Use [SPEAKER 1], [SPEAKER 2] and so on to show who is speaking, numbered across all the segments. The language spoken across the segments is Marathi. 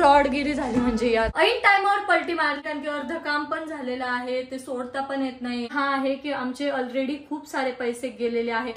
[SPEAKER 1] फ्रॉडगिरी झाली म्हणजे यार. ऐन टाइमावर पलटी मारली कारण की अर्ध काम पण झालेलं आहे, ते सोडता पण येत नाही. हा आहे की आमचे ऑलरेडी खूप सारे पैसे गेलेले आहेत.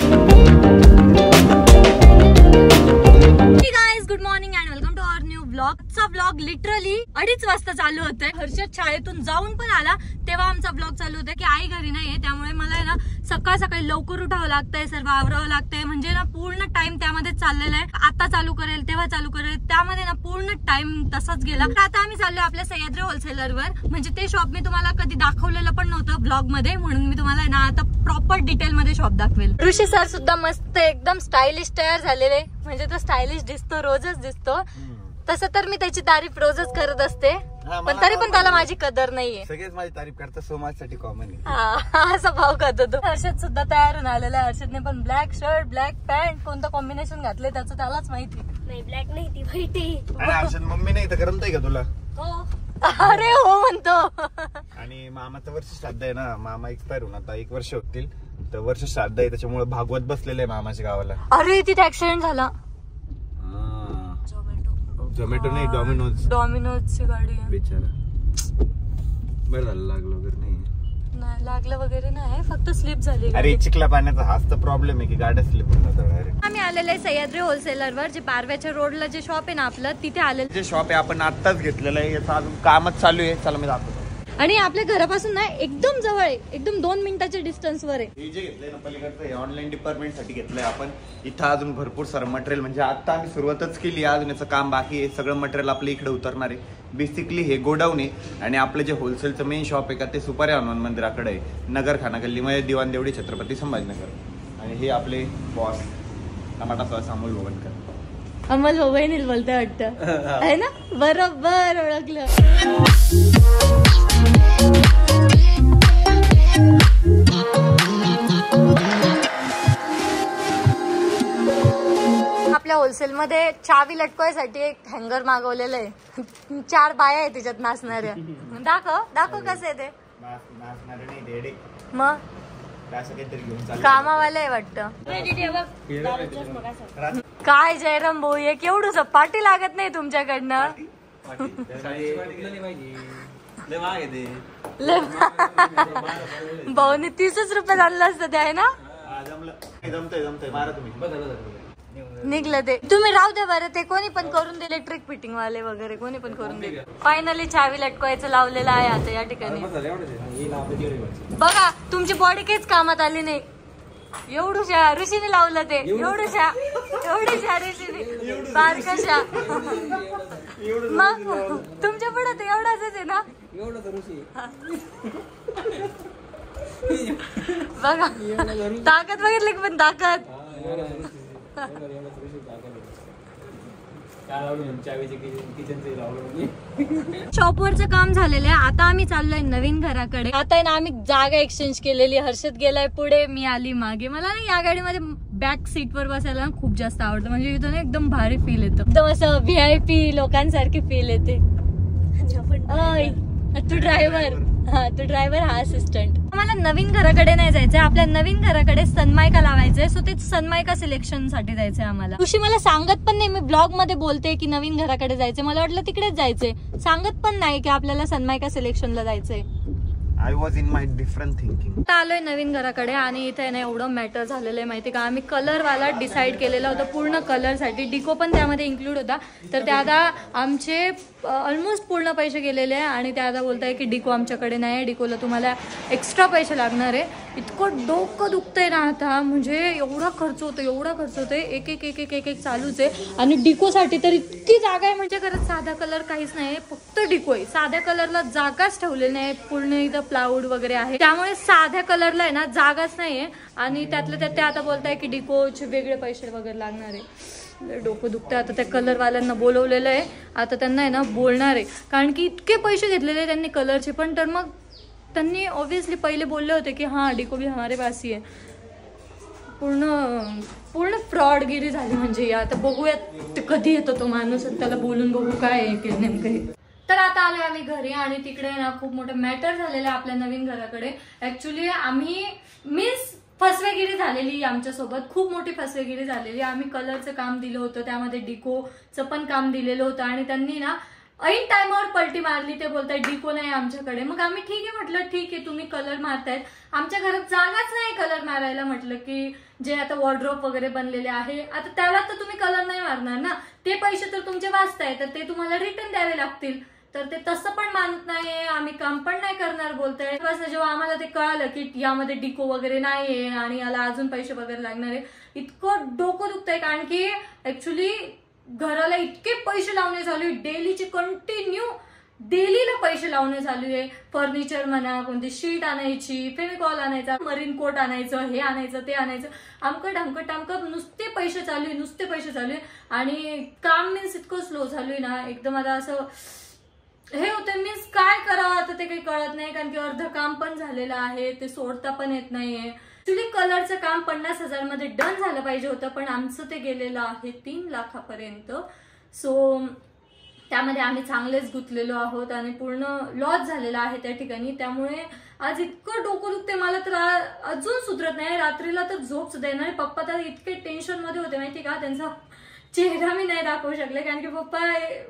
[SPEAKER 1] Good morning and welcome to our new blog. आजचा ब्लॉग लिटरली 2:30 वाजता चालू होतोय. हर्षद शाळेतून जाऊन पण आला तेव्हा आमचा ब्लॉग चालू होता की आई घरी नाहीये, त्यामुळे मला आहे ना सकाळ सकाळी लवकर उठावं लागतंय, सर्व आवरावं लागतंय. म्हणजे ना पूर्ण टाइम त्यामध्ये चाललेला आहे. आता चालू करेल तेव्हा चालू करेल, त्यामध्ये ना पूर्ण टाइम तसाच गेला. आता आम्ही चाललोय आपल्या सह्याद्री होलसेलरवर. म्हणजे ते शॉप मी तुम्हाला कधी दाखवलेलं पण नव्हतं ब्लॉग मध्ये, म्हणून मी तुम्हाला ना आता प्रॉपर डिटेल मध्ये शॉप दाखवेल. ऋषी सर सुद्धा मस्त एकदम स्टायलिश तयार झालेले, म्हणजे तो स्टायलिश दिसतो, रोजच दिसतो. तसं तर मी त्याची तारीफ रोजच करत असते, पण तरी पण त्याला माझी कदर नाहीये.
[SPEAKER 2] सगळेच माझी तारीफ करतात, सो माझ्यासाठी कॉमन आहे.
[SPEAKER 1] असा भाव करतो तो. हर्षद सुद्धा तयार होऊन आलेला आहे. हर्षदने पण ब्लॅक शर्ट ब्लॅक पॅन्ट, कोणतं कॉम्बिनेशन घातलंय त्याचं त्यालाच माहिती. नाही ब्लॅक नाही ती व्हाईट आहे.
[SPEAKER 2] हर्षद मम्मी नाही तर करमतंय का तुला?
[SPEAKER 1] हो अरे हो म्हणतो.
[SPEAKER 2] आणि मामाचं वर्ष श्राद्ध आहे ना, मामा एक्सपायर होऊन आता 1 वर्ष होतील, तर वर्ष श्राद्ध आहे त्याच्यामुळे भागवत बसलेलं आहे मामाच्या गावाला.
[SPEAKER 1] अरे तिथे ऍक्सिडेंट झाला.
[SPEAKER 2] झोमॅटो नाही डॉमिनोजची
[SPEAKER 1] गाडी आहे.
[SPEAKER 2] बिचारा बरं झालं, लागलं वगैरे
[SPEAKER 1] नाही लागलं वगैरे नाही, फक्त स्लिप झाली.
[SPEAKER 2] अरे चिखला पाण्याचा हाच तर प्रॉब्लेम आहे की गाड्या स्लिप होतात डायरेक्ट.
[SPEAKER 1] आम्ही आलेले आहे सह्याद्री होलसेलरवर, जे बारव्याच्या रोडला जे शॉप आहे ना आपलं, तिथे आलेलं.
[SPEAKER 2] जे शॉप आहे आपण आत्ताच घेतलेलं आहे, याचं अजून कामच चालू आहे. चला मी दाखवतो.
[SPEAKER 1] आणि आपल्या घरापासून ना एकदम जवळ आहे, एकदम 2 मिनिटाच्या डिस्टन्स वर आहे.
[SPEAKER 2] हे जे घेतलंय ना पलीकडचं, हे ऑनलाईन डिपार्टमेंट साठी घेतलंय आपण. इथं अजून भरपूर सारं मटेरियल, म्हणजे आता आम्ही सुरुवातच केली, अजून याचं काम बाकी आहे. सगळं मटेरियल आपल्या इकडे उतरणार आहे. बेसिकली हे गोडाऊन आहे आणि आपलं जे होलसेलचं मेन शॉप आहे का ते सुपारी हनुमान मंदिराकडे आहे, नगर खाना गल्लीमध्ये, दिवाण देवडी, छत्रपती संभाजीनगर. आणि हे आपले बॉस टमाटा सॉस अमोल भवनकर.
[SPEAKER 1] अमोल भवनकर बोलतोय वाटतं आहे ना, बरोबर ओळखलं. आपल्या होलसेल मध्ये चावी लटकवायसाठी एक हँगर मागवलेलं आहे. 4 बाया आहे त्याच्यात नाचणाऱ्या. दाखव कसं आहे ते. मग कामावाले आहे वाटतं. काय जयराम भाऊ, एक एवढं पाठी लागत नाही तुमच्याकडनं. भाऊने 30 रुपये आणलं असतं ते, आहे ना. निघलं ते. तुम्ही राहू दे बरं, ते कोणी पण करून दे, इलेक्ट्रिक फिटिंग वाले वगैरे कोणी पण करून दे. फायनली चावी लटकवायचं लावलेलं आहे आता या ठिकाणी. बघा तुमची बॉडी काहीच कामात आली नाही. एवढूशा ऋषीने लावलं ते, एवढूशा ऋषीने बारकाशा. मग तुमच्या पुढे ते एवढाच आहे ना. बघा ताकद बघितली पण ताकद. शॉपवरचं काम झालेलं आहे. आता आम्ही चाललोय नवीन घराकडे. आता आहे ना आम्ही जागा एक्सचेंज केलेली. हर्षद गेलाय पुढे, मी आली मागे. मला ना या गाडीमध्ये बॅक सीट वर बसायला ना खूप जास्त आवडतं. म्हणजे इथं ना एकदम भारी फील येतं, एकदम असं VIP लोकांसारखी फील येते. तू ड्रायव्हर, तू ड्रायव्हर हा असिस्टंट. मला नवीन घराकडे नाही जायचंय, आपल्या नवीन घराकडे सनमायका लावायचंय. सो ते सनमायका सिलेक्शन साठी जायचंय आम्हाला. तुझी मला सांगत पण नाही, मी ब्लॉग मध्ये बोलते की नवीन घराकडे जायचंय, मला वाटलं तिकडेच जायचंय. सांगत पण नाही की आपल्याला सनमायका सिलेक्शनला जायचंय.
[SPEAKER 2] I was in my different thinking.
[SPEAKER 1] आता आलोय नवीन घराकडे आणि इथे ना एवढं मॅटर झालेलं आहे माहिती का. आम्ही कलर वाला डिसाईड केलेला होता पूर्ण कलर साठी. डिको पण त्यामध्ये इन्क्लूड होता. तर त्या आता आमचे ऑलमोस्ट पूर्ण पैसे गेलेले आहे आणि त्या आता बोलताय की डिको आमच्याकडे नाही, डिकोला तुम्हाला एक्स्ट्रा पैसे लागणार आहे. इतकं डोकं दुखतंय ना आता, म्हणजे एवढा खर्च होतोय, एक चालूच आहे. आणि डिकोसाठी तर इतकी जागा आहे, म्हणजे खरंच साधा कलर काहीच नाही, फक्त डिको आहे. साध्या कलरला जागाच ठेवलेली नाही, पूर्ण इथं प्लाऊड वगैरे आहे, त्यामुळे साध्या कलरला आहे ना जागाच नाहीये. आणि त्यातलं त्यात ते आता बोलताय की डिकोचे वेगळे पैसे वगैरे लागणार आहे. डोकं दुखतं. आता त्या कलरवाल्यांना बोलवलेलं आहे, आता त्यांना आहे ना बोलणार आहे, कारण की इतके पैसे घेतलेले त्यांनी कलरचे पण. तर मग त्यांनी ऑब्विसली पहिले बोलले होते की हां डिको भी हमारे पास ही आहे. पूर्ण फ्रॉडगिरी झाली म्हणजे. आता बघूयात कधी येतो तो माणूस, त्याला बोलून बघू काय आहे नेमकं हे. तर आता आलोय आम्ही घरी आणि तिकडे ना खूप मोठं मॅटर झालेलं आहे आपल्या नवीन घराकडे. ऍक्च्युली मीन्स फसवेगिरी झालेली आमच्यासोबत, खूप मोठी फसवेगिरी झालेली. आम्ही कलरचं काम दिलं होतं, त्यामध्ये डिकोचं पण काम दिलेलं होतं आणि त्यांनी ना ऐन टायमावर पलटी मारली. ते बोलताय डिको नाही आमच्याकडे. मग आम्ही ठीक आहे म्हटलं, ठीक आहे तुम्ही कलर मारतायत, आमच्या घरात जागाच नाही कलर मारायला. म्हटलं की जे आता वॉर्डरोब वगैरे बनलेले आहे, आता त्याला तर तुम्ही कलर नाही मारणार ना, ते पैसे तर तुमचे वाचताय, तर ते तुम्हाला रिटर्न द्यावे लागतील. तर ते तसं पण मानत नाहीये, आम्ही काम पण नाही करणार बोलताय. जेव्हा आम्हाला ते कळालं की यामध्ये डिको वगैरे नाहीये आणि याला अजून पैसे वगैरे लागणार आहे, इतकं डोकं दुखतंय. कारण की ऍक्च्युली घराला इतके पैसे लावणे चालू आहे, डेलीचे कंटिन्यू डेलीला पैसे लावणे चालू आहे. फर्निचर म्हणा, कोणती शीट आणायची, फेविकॉल आणायचा, मरीन कोट आणायचं, हे आणायचं ते आणायचं, अमकं ढमकं नुसते पैसे चालू आहे, नुसते पैसे चालू आहे. आणि काम मीन्स इतकं स्लो चालू आहे ना, एकदम आता असं हे होतं मीन्स काय करावं आता ते काही कळत नाही. कारण की अर्ध काम पण झालेलं आहे, ते सोडता पण येत नाहीये. ऍक्च्युली कलरचं काम 50,000 मध्ये डन झालं पाहिजे होतं, पण आमचं ते गेलेलं आहे 3 लाखापर्यंत. सो त्यामध्ये आम्ही चांगलेच गुंतलेलो आहोत आणि पूर्ण लॉस झालेला आहे त्या ठिकाणी. त्यामुळे आज इतकं डोकं दुखते मला, तर अजून सुधरत नाही. रात्रीला तर झोप सुद्धा येणार. पप्पा तर इतके टेन्शन मध्ये होते माहिती का, त्यांचा चेहरा मी नाही दाखवू शकले कारण की पप्पा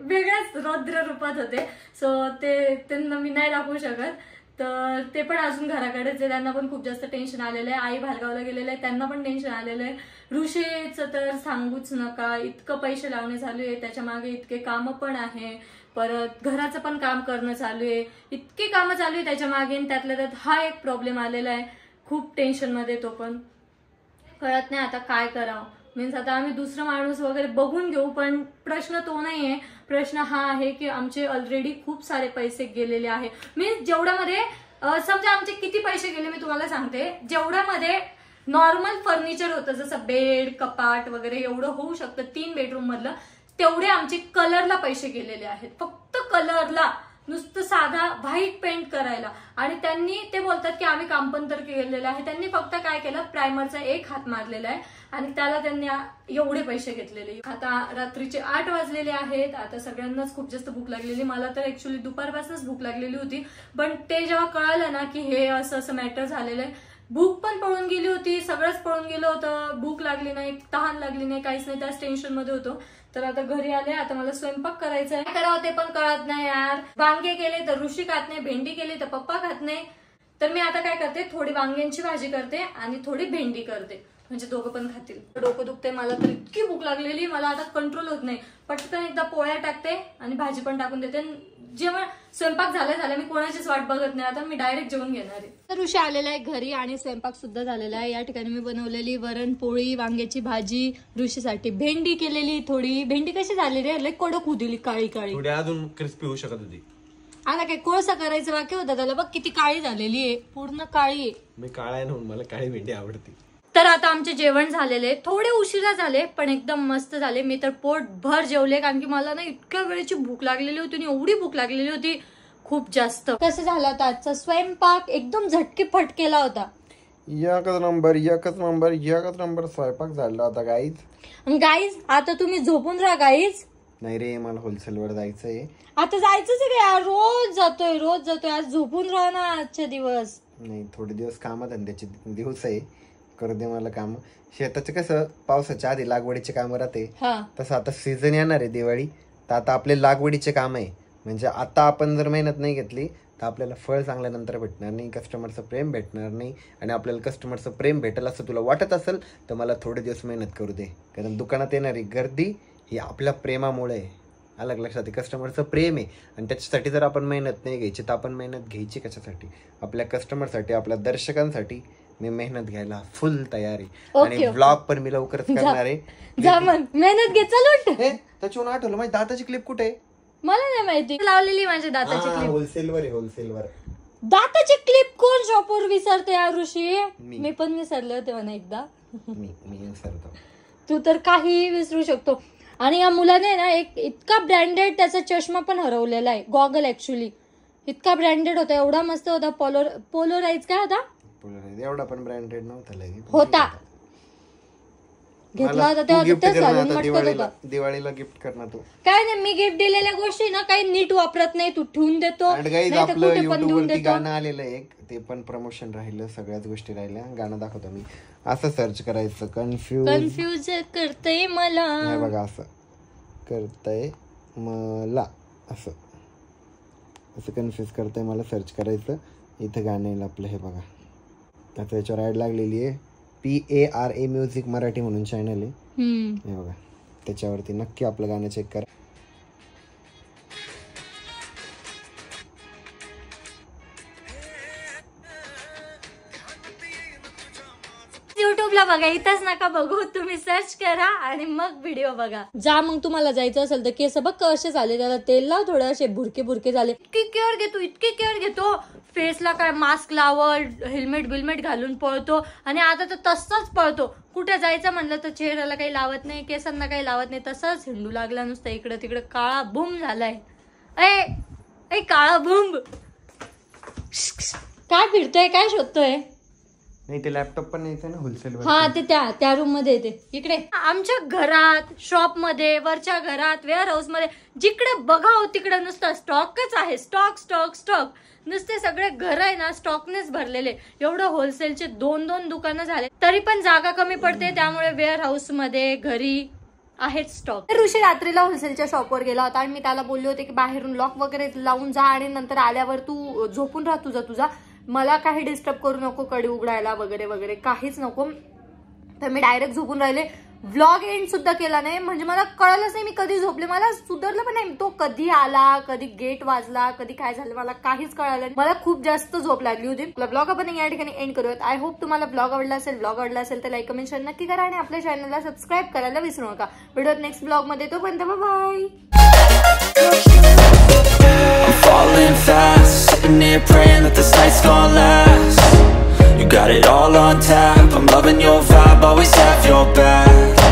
[SPEAKER 1] वेगळ्याच रौद्र रूपात होते. सो ते त्यांना मी नाही दाखवू शकत. तर ते पण अजून घराकडेच आहे, त्यांना पण खूप जास्त टेन्शन आलेलं आहे. आई भालगावला गेलेलं आहे, त्यांना पण टेन्शन आलेलं आहे. ऋषीचं तर सांगूच नका, इतकं पैसे लावणे चालू आहे, त्याच्या मागे इतके कामं पण आहे, परत घराचं पण काम करणं चालू आहे, इतकी कामं चालू आहे त्याच्या मागे. त्यातल्या त्यात हा एक प्रॉब्लेम आलेला आहे, खूप टेन्शन मध्ये. तो पण कळत नाही आता काय करावं. मीन्स आता आम्ही दुसरं माणूस वगैरे बघून घेऊ, पण प्रश्न तो नाहीये. प्रश्न हा आहे की आमचे ऑलरेडी खूप सारे पैसे गेलेले आहे. मीन्स जेवढ्यामध्ये समजा आमचे किती पैसे गेले मी तुम्हाला सांगते. जेवढ्यामध्ये नॉर्मल फर्निचर होतं, जसं बेड, कपाट वगैरे एवढं होऊ शकतं 3 बेडरूम मधलं, तेवढे आमचे कलरला पैसे गेलेले आहेत. फक्त कलरला, नुसतं साधा व्हाईट पेंट करायला. आणि त्यांनी ते बोलतात की आम्ही काम पण तर केलेलं आहे. त्यांनी फक्त काय केलं, प्रायमरचा 1 हात मारलेला आहे आणि त्याला त्यांनी एवढे पैसे घेतलेले. आता रात्रीचे 8 वाजलेले आहेत. आता सगळ्यांनाच खूप जास्त भूक लागलेली. मला तर ऍक्च्युली दुपारपासूनच भूक लागलेली होती, पण ते जेव्हा कळालं ना की हे असं असं मॅटर झालेलं आहे, भूक पण पळून गेली होती, सगळंच पळून गेलं होतं. भूक लागली नाही, तहान लागली नाही, काहीच नाही, त्याच टेन्शन मध्ये होतो. तर आता घरी आले, आता मला स्वयंपाक करायचा आहे. काय करावं ते पण कळत नाही यार. वांगे केले तर ऋषी खात नाही, भेंडी केली तर पप्पा खात नाही. तर मी आता काय करते, थोडी वांग्यांची भाजी करते आणि थोडी भेंडी करते, म्हणजे दोघं पण खातील. डोकं दुखते मला, तर इतकी भूक लागलेली मला आता कंट्रोल होत नाही. पटकन एकदा पोळ्या टाकते आणि भाजी पण टाकून देते. जेवण स्वयंपाक झालं मी कोणाचीच वाट बघत नाही, आता मी डायरेक्ट जेवून घेणार आहे. तर ऋषी आलेला आहे घरी आणि स्वयंपाक सुद्धा झालेला आहे. या ठिकाणी मी बनवलेली वरण पोळी, वांग्याची भाजी, ऋषीसाठी भेंडी केलेली. थोडी भेंडी कशी झाली रे, लय कडक होऊ दिली, काळी काळी,
[SPEAKER 3] थोडी अजून क्रिस्पी होऊ शकत होती.
[SPEAKER 1] आता काय कोळसा करायचं बाकी होता त्याला, बघ किती काळी झालेली आहे, पूर्ण काळी आहे.
[SPEAKER 3] मी काळा आहे म्हणून मला काळी भेंडी आवडते.
[SPEAKER 1] तर आता आमचे जेवण झालेले, थोडे उशिरा झाले पण एकदम मस्त झाले. मी तर पोट भर जेवले, कारण की मला ना इतक्या वेळेची भूक लागलेली होती आणि एवढी भूक लागलेली होती खूप जास्त. कसं झालं होता आजचा स्वयंपाक, एकदम झटके फटकेला होता.
[SPEAKER 3] एकच नंबर स्वयंपाक झाला होता
[SPEAKER 1] गाईज. आता तुम्ही झोपून राहा गाईज.
[SPEAKER 3] नाही रे, मला होलसेलवर जायचंय.
[SPEAKER 1] आता जायचंच आहे का, रोज जातोय. आज झोपून राहा ना आजच्या दिवस.
[SPEAKER 3] नाही, थोडे दिवस कामधंद्याचे दिवस आहे, करू दे मला काम. शेताचं कसं पावसाच्या आधी लागवडीचे काम राहते, तसं आता सीझन येणार आहे दिवाळी, तर आता आपले लागवडीचे काम आहे. म्हणजे आता आपण जर मेहनत नाही घेतली तर आपल्याला फळ चांगल्यानंतर भेटणार नाही, कस्टमरचं प्रेम भेटणार नाही. आणि आपल्याला कस्टमरचं प्रेम भेटेल असं तुला वाटत असेल तर मला थोडे दिवस मेहनत करू दे. कारण दुकानात येणारी गर्दी ही आपल्या प्रेमामुळे आहे. अलग लक्षात, कस्टमरचं प्रेम आहे. आणि त्याच्यासाठी जर आपण मेहनत नाही घ्यायची तर आपण मेहनत घ्यायची कशासाठी? आपल्या कस्टमरसाठी, आपल्या दर्शकांसाठी मी मेहनत घ्यायला फुल तयार आहे. आणि ब्लॉग पण मी लवकरच करणार आहे.
[SPEAKER 1] मेहनत घे, चल.
[SPEAKER 3] त्याच्यावरून आठवलं, माझी दाताची क्लिप कुठे आहे?
[SPEAKER 1] मला नाही माहिती, लावलेली माझ्या दाताची क्लिप.
[SPEAKER 3] होलसेलवर
[SPEAKER 1] दाताची क्लिप कोण शॉपवर विसरते यार ऋषी? मी पण विसरले होते म्हणा एकदा.
[SPEAKER 3] मी विसरतो,
[SPEAKER 1] तू तर काही विसरू शकतो. आणि या मुलाने ना एक इतका ब्रँडेड त्याचा चष्मा पण हरवलेला आहे, गॉगल. ऍक्च्युली इतका ब्रँडेड होता, एवढा मस्त होता. पोलोराइज काय होता,
[SPEAKER 3] एवढा पण ब्रँडेड नव्हता
[SPEAKER 1] होता. घेतला होता तेव्हा
[SPEAKER 3] दिवाळीला गिफ्ट करणार तू.
[SPEAKER 1] काय नाही, मी गिफ्ट दिलेल्या गोष्टी ना काही नीट वापरत नाही, तू ठेवून देतो.
[SPEAKER 3] आपलं गाणं आलेलं एक, ते पण प्रमोशन राहिलं, सगळ्याच गोष्टी राहिल्या. गाणं दाखवतो मी. असं सर्च करायचं, कन्फ्यूज
[SPEAKER 1] करतय मला,
[SPEAKER 3] बघा असं करतय मला, असं असं कन्फ्यूज करतंय मला सर्च करायचं. इथं गाणं येईल आपलं, हे बघा. आता याच्यावर ॲड लागलेली आहे. PARA म्युझिक मराठी म्हणून चॅनल आहे, हे बघा. त्याच्यावरती नक्की आपलं गाणं चेक करा.
[SPEAKER 1] युट्यूबला बघा, इथंच नका बघू, तुम्ही सर्च करा आणि मग व्हिडिओ बघा. जा मग तुम्हाला जायचं असेल तर केस बघ कसे झाले, त्याला तेल लाव, थोडे असे भुरके झाले. इतकी केअर घेतो, इतकी केअर घेतो. फेसला काय मास्क लावल, हेल्मेट बिलमेट घालून पळतो आणि आता तर तसंच पळतो. कुठे जायचं म्हणलं तर चेहऱ्याला काही लावत नाही, केसांना काही लावत नाही, तसंच हिंडू लागला नुसतं इकडं तिकडं. काळा बुम झालाय. ए काळा बुंब, काय फिरतोय, काय शोधतोय?
[SPEAKER 3] नाही ते लॅपटॉप पण न्यायचं ना होलसेल.
[SPEAKER 1] हा ते त्या रूम मध्ये येते. इकडे आमच्या घरात, शॉप मध्ये, वरच्या घरात, वेअर हाऊस मध्ये, जिकडे बघाव तिकडे नुसतं स्टॉकच आहे. Stock stock stock. नुसते सगळे घर आहे ना स्टॉकनेच भरलेले. एवढं होलसेलचे 2 दुकानं झाले तरी पण जागा कमी पडते, त्यामुळे वेअर हाऊस मध्ये, घरी आहेत स्टॉक. तर ऋषी रात्रीला होलसेलच्या शॉपवर गेला होता आणि मी त्याला बोलले होते की बाहेरून लॉक वगैरे लावून जा आणि नंतर आल्यावर तू झोपून राह तुझा. मला काही डिस्टर्ब करू नको, कडी उघडायला वगैरे वगैरे काहीच नको. तर मी डायरेक्ट झोपून राहिले. व्लॉग एंड सुद्धा केला नाही, म्हणजे मला कळलंच नाही मी कधी झोपले. मला सुधारलं पण नाही, तो कधी आला, कधी गेट वाजला, कधी काय झालं मला काहीच कळलं नाही. मला खूप जास्त झोप लागली होती. ब्लॉग आपण या ठिकाणी एंड करूयात. आय होप तुम्हाला ब्लॉग आवडला असेल तर लाईक कमेंट शेअर नक्की करा आणि आपल्या चॅनलला सबस्क्राईब करायला विसरू नका. भेटूयात नेक्स्ट ब्लॉग मध्ये, तोपर्यंत bye.
[SPEAKER 4] Falling fast, sitting here praying that this night's gonna last. You got it all on tap, I'm loving your vibe, always have your back.